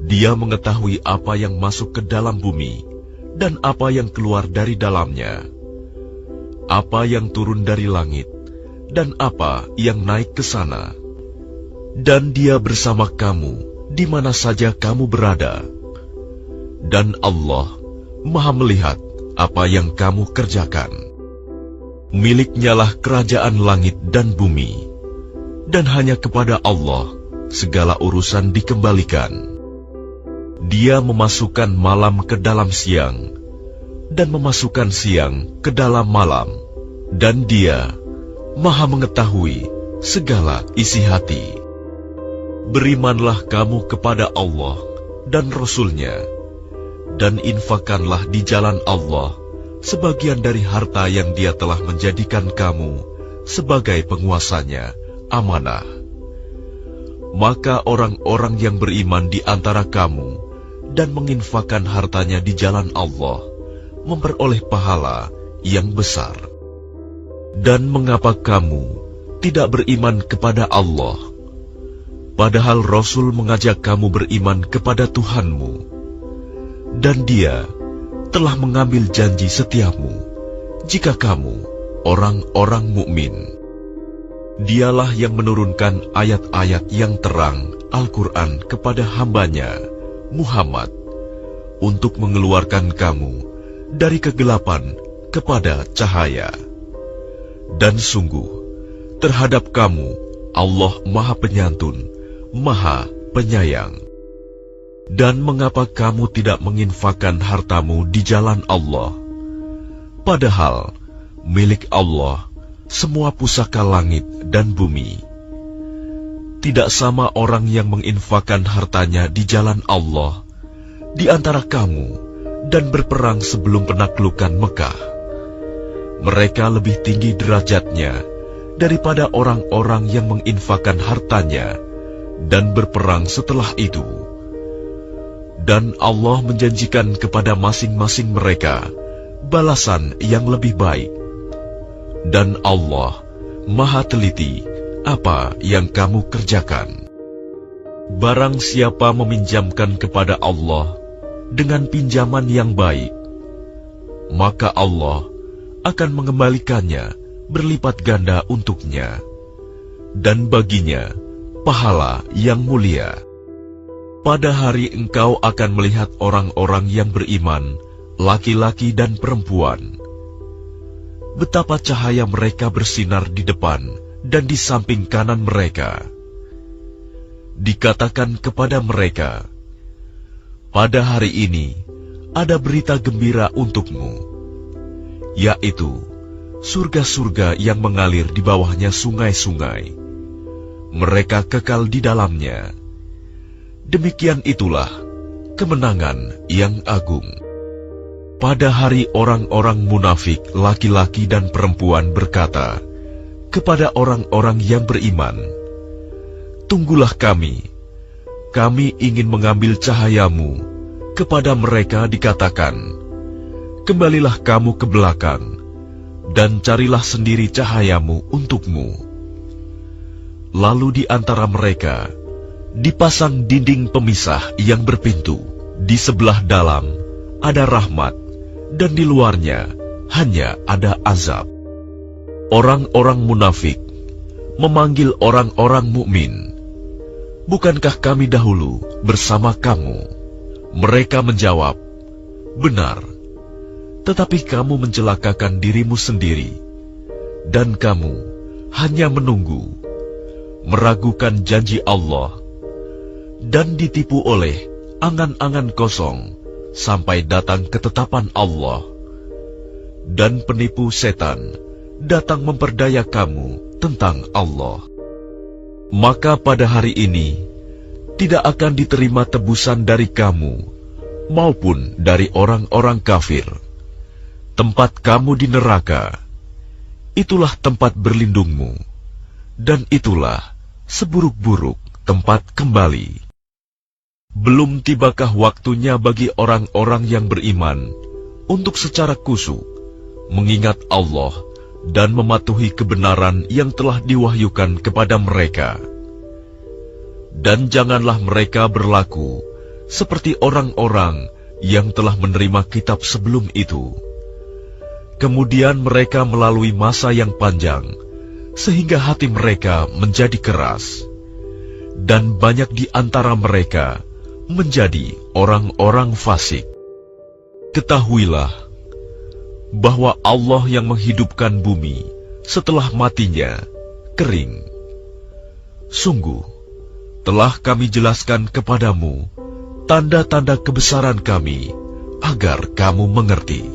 Dia mengetahui apa yang masuk ke dalam bumi dan apa yang keluar dari dalamnya, apa yang turun dari langit dan apa yang naik ke sana. Dan Dia bersama kamu di mana saja kamu berada. Dan Allah Maha melihat apa yang kamu kerjakan. Miliknya-lah kerajaan langit dan bumi, dan hanya kepada Allah segala urusan dikembalikan. Dia memasukkan malam ke dalam siang, dan memasukkan siang ke dalam malam, dan Dia Maha mengetahui segala isi hati. Berimanlah kamu kepada Allah dan Rasul-Nya, dan infakkanlah di jalan Allah sebagian dari harta yang Dia telah menjadikan kamu sebagai penguasanya, amanah. Maka orang-orang yang beriman di antara kamu dan menginfakkan hartanya di jalan Allah memperoleh pahala yang besar. Dan mengapa kamu tidak beriman kepada Allah, padahal Rasul mengajak kamu beriman kepada Tuhanmu, dan Dia telah mengambil janji setiamu jika kamu orang-orang mukmin. Dialah yang menurunkan ayat-ayat yang terang Al-Quran kepada hambanya, Muhammad, untuk mengeluarkan kamu dari kegelapan kepada cahaya. Dan sungguh, terhadap kamu Allah Maha Penyantun, Maha Penyayang. Dan mengapa kamu tidak menginfakkan hartamu di jalan Allah, padahal milik Allah semua pusaka langit dan bumi? Tidak sama orang yang menginfakkan hartanya di jalan Allah di antara kamu dan berperang sebelum penaklukan Mekah. Mereka lebih tinggi derajatnya daripada orang-orang yang menginfakkan hartanya dan berperang setelah itu. Dan Allah menjanjikan kepada masing-masing mereka balasan yang lebih baik. Dan Allah Maha teliti apa yang kamu kerjakan. Barang siapa meminjamkan kepada Allah dengan pinjaman yang baik, maka Allah akan mengembalikannya berlipat ganda untuknya, dan baginya pahala yang mulia. Pada hari engkau akan melihat orang-orang yang beriman, laki-laki dan perempuan, betapa cahaya mereka bersinar di depan dan di samping kanan mereka. Dikatakan kepada mereka, pada hari ini ada berita gembira untukmu, yaitu surga-surga yang mengalir di bawahnya sungai-sungai. Mereka kekal di dalamnya. Demikian itulah kemenangan yang agung. Pada hari orang-orang munafik, laki-laki dan perempuan berkata kepada orang-orang yang beriman, "Tunggulah kami ingin mengambil cahayamu." Kepada mereka dikatakan, "Kembalilah kamu ke belakang, dan carilah sendiri cahayamu untukmu." Lalu di antara mereka dipasang dinding pemisah yang berpintu. Di sebelah dalam ada rahmat, dan di luarnya hanya ada azab. Orang-orang munafik memanggil orang-orang mukmin, "Bukankah kami dahulu bersama kamu?" Mereka menjawab, "Benar, tetapi kamu mencelakakan dirimu sendiri, dan kamu hanya menunggu, meragukan janji Allah, dan ditipu oleh angan-angan kosong sampai datang ketetapan Allah. Dan penipu setan datang memperdaya kamu tentang Allah. Maka pada hari ini tidak akan diterima tebusan dari kamu maupun dari orang-orang kafir. Tempat kamu di neraka, itulah tempat berlindungmu, dan itulah seburuk-buruk tempat kembali. Belum tibakah waktunya bagi orang-orang yang beriman untuk secara khusyuk mengingat Allah dan mematuhi kebenaran yang telah diwahyukan kepada mereka. Dan janganlah mereka berlaku seperti orang-orang yang telah menerima kitab sebelum itu. Kemudian mereka melalui masa yang panjang, sehingga hati mereka menjadi keras. Dan banyak di antara mereka menjadi orang-orang fasik. Ketahuilah bahwa Allah yang menghidupkan bumi setelah matinya kering. Sungguh, telah kami jelaskan kepadamu tanda-tanda kebesaran kami agar kamu mengerti.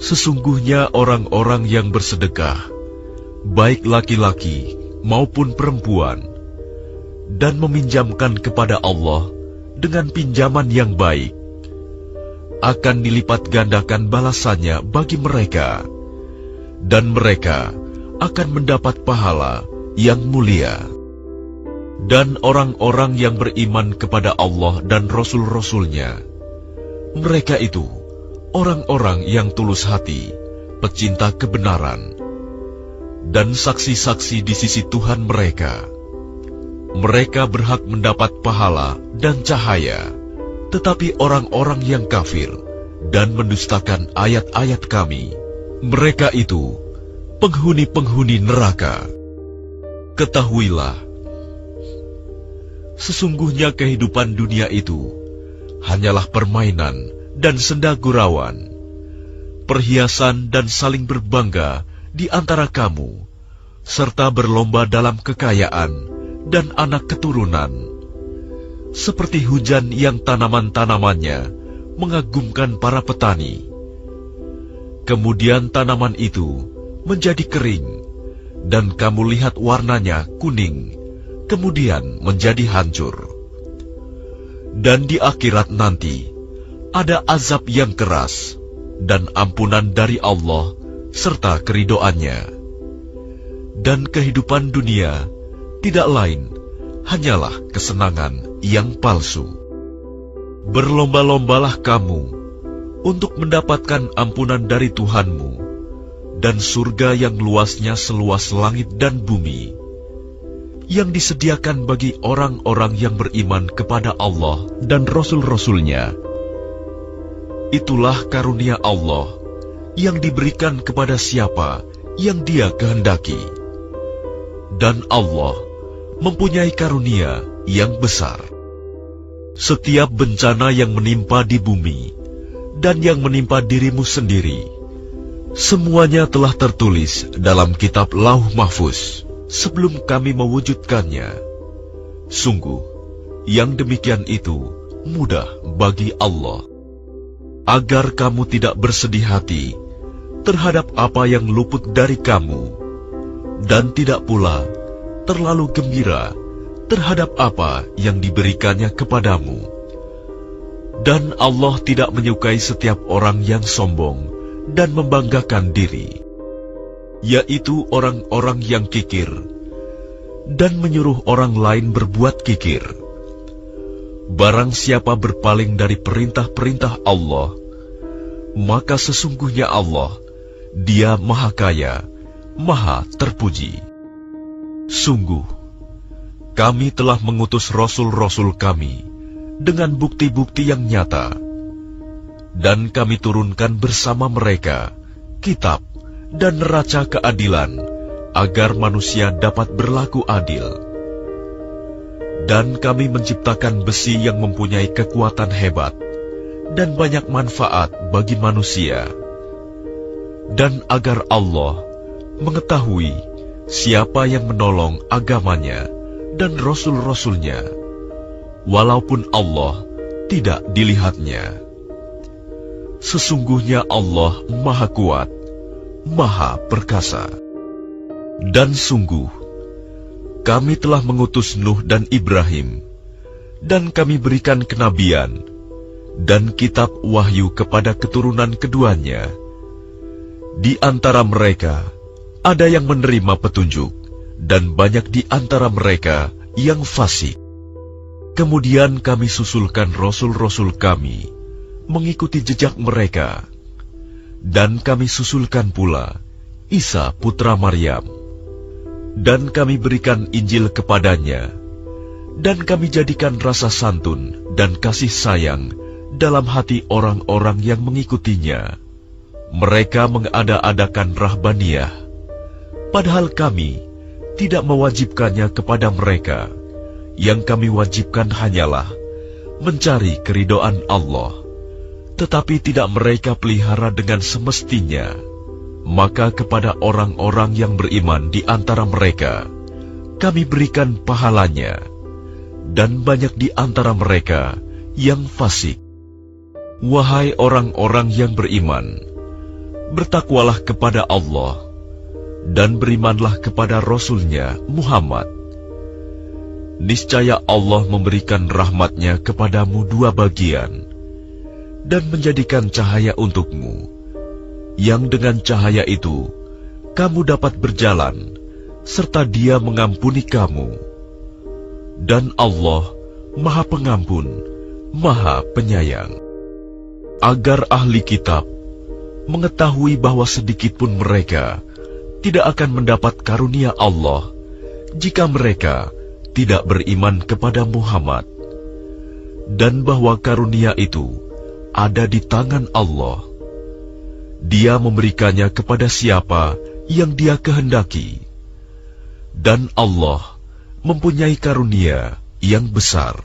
Sesungguhnya orang-orang yang bersedekah, baik laki-laki maupun perempuan, dan meminjamkan kepada Allah dengan pinjaman yang baik, akan dilipat gandakan balasannya bagi mereka, dan mereka akan mendapat pahala yang mulia. Dan orang-orang yang beriman kepada Allah dan Rasul-Rasulnya, mereka itu orang-orang yang tulus hati, pecinta kebenaran, dan saksi-saksi di sisi Tuhan mereka. Mereka berhak mendapat pahala dan cahaya. Tetapi orang-orang yang kafir dan mendustakan ayat-ayat kami, mereka itu penghuni-penghuni neraka. Ketahuilah, sesungguhnya kehidupan dunia itu hanyalah permainan dan senda gurauan, perhiasan dan saling berbangga di antara kamu, serta berlomba dalam kekayaan dan anak keturunan, seperti hujan yang tanaman-tanamannya mengagumkan para petani. Kemudian tanaman itu menjadi kering, dan kamu lihat warnanya kuning, kemudian menjadi hancur. Dan di akhirat nanti ada azab yang keras dan ampunan dari Allah serta keridoannya. Dan kehidupan dunia tidak lain hanyalah kesenangan yang palsu. Berlomba-lombalah kamu untuk mendapatkan ampunan dari Tuhanmu dan surga yang luasnya seluas langit dan bumi, yang disediakan bagi orang-orang yang beriman kepada Allah dan Rasul-Rasulnya. Itulah karunia Allah yang diberikan kepada siapa yang Dia kehendaki. Dan Allah mempunyai karunia yang besar. Setiap bencana yang menimpa di bumi dan yang menimpa dirimu sendiri, semuanya telah tertulis dalam kitab Lauh Mahfuz sebelum kami mewujudkannya. Sungguh, yang demikian itu mudah bagi Allah. Agar kamu tidak bersedih hati terhadap apa yang luput dari kamu, dan tidak pula terlalu gembira terhadap apa yang diberikannya kepadamu. Dan Allah tidak menyukai setiap orang yang sombong dan membanggakan diri, yaitu orang-orang yang kikir dan menyuruh orang lain berbuat kikir. Barang siapa berpaling dari perintah-perintah Allah, maka sesungguhnya Allah, Dia Maha Kaya, Maha Terpuji. Sungguh, kami telah mengutus Rasul-Rasul kami dengan bukti-bukti yang nyata, dan kami turunkan bersama mereka kitab dan neraca keadilan, agar manusia dapat berlaku adil. Dan kami menciptakan besi yang mempunyai kekuatan hebat dan banyak manfaat bagi manusia, dan agar Allah mengetahui siapa yang menolong agamanya dan Rasul-Rasulnya, walaupun Allah tidak dilihatnya. Sesungguhnya Allah Maha Kuat, Maha Perkasa. Dan sungguh, kami telah mengutus Nuh dan Ibrahim, dan kami berikan kenabian dan kitab wahyu kepada keturunan keduanya. Di antara mereka ada yang menerima petunjuk, dan banyak di antara mereka yang fasik. Kemudian kami susulkan Rasul-Rasul kami mengikuti jejak mereka, dan kami susulkan pula Isa putra Maryam. Dan kami berikan Injil kepadanya, dan kami jadikan rasa santun dan kasih sayang dalam hati orang-orang yang mengikutinya. Mereka mengada-adakan rahbaniyah, padahal kami tidak mewajibkannya kepada mereka. Yang kami wajibkan hanyalah mencari keridhaan Allah, tetapi tidak mereka pelihara dengan semestinya. Maka kepada orang-orang yang beriman di antara mereka, kami berikan pahalanya, dan banyak di antara mereka yang fasik. Wahai orang-orang yang beriman, bertakwalah kepada Allah, dan berimanlah kepada Rasul-Nya Muhammad. Niscaya Allah memberikan rahmat-Nya kepadamu dua bagian, dan menjadikan cahaya untukmu, yang dengan cahaya itu kamu dapat berjalan, serta Dia mengampuni kamu. Dan Allah Maha Pengampun, Maha Penyayang. Agar ahli kitab mengetahui bahwa sedikitpun mereka tidak akan mendapat karunia Allah jika mereka tidak beriman kepada Muhammad, dan bahwa karunia itu ada di tangan Allah. Dia memberikannya kepada siapa yang Dia kehendaki, dan Allah mempunyai karunia yang besar.